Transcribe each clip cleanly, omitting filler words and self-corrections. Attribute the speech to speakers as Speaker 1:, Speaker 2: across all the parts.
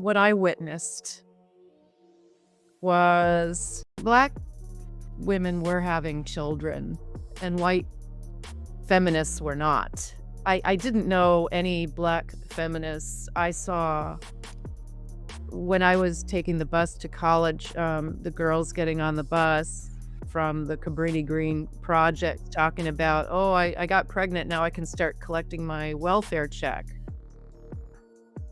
Speaker 1: What I witnessed was Black women were having children and white feminists were not. I didn't know any Black feminists. I saw when I was taking the bus to college, the girls getting on the bus from the Cabrini Green project talking about, oh, I got pregnant. Now I can start collecting my welfare check.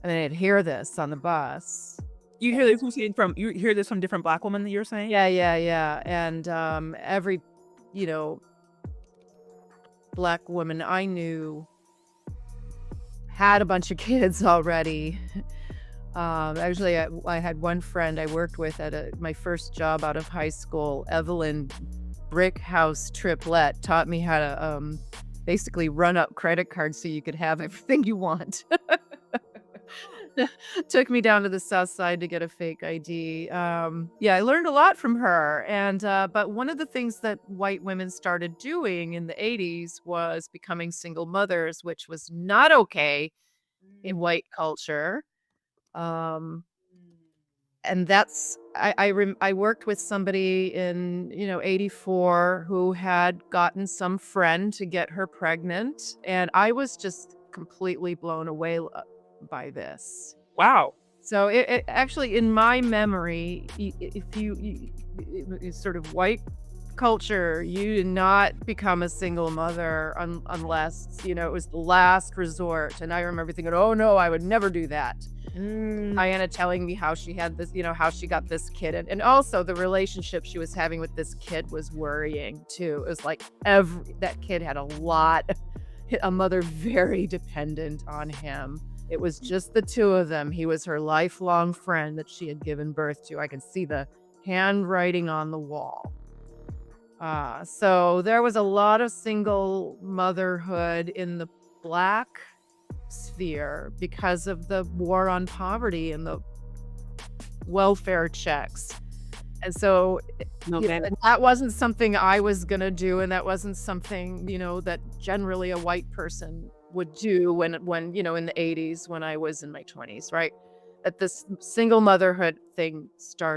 Speaker 1: And I'd hear this on the bus.
Speaker 2: You hear this you hear this from different Black women that you're saying?
Speaker 1: Yeah. And every, you know, Black woman I knew had a bunch of kids already. Actually, I had one friend I worked with at my first job out of high school, Evelyn Brick House Triplet, taught me how to basically run up credit cards so you could have everything you want. Took me down to the South Side to get a fake ID. Yeah, I learned a lot from her. And but one of the things that white women started doing in the 80s was becoming single mothers, which was not okay in white culture. Um, and that's I worked with somebody in 84 who had gotten some friend to get her pregnant, and I was just completely blown away by this.
Speaker 2: Wow.
Speaker 1: So it actually, in my memory, if sort of white culture, you did not become a single mother unless it was the last resort. And I remember thinking, oh no, I would never do that. Diana telling me how she had this, how she got this kid, and also the relationship she was having with this kid was worrying too. It was like that kid had a mother very dependent on him. It was just the two of them. He was her lifelong friend that she had given birth to. I could see the handwriting on the wall. So there was a lot of single motherhood in the Black sphere because of the war on poverty and the welfare checks. And so and that wasn't something I was going to do. And that wasn't something, that generally a white person would do when in the 80s when I was in my 20s, right? That this single motherhood thing started.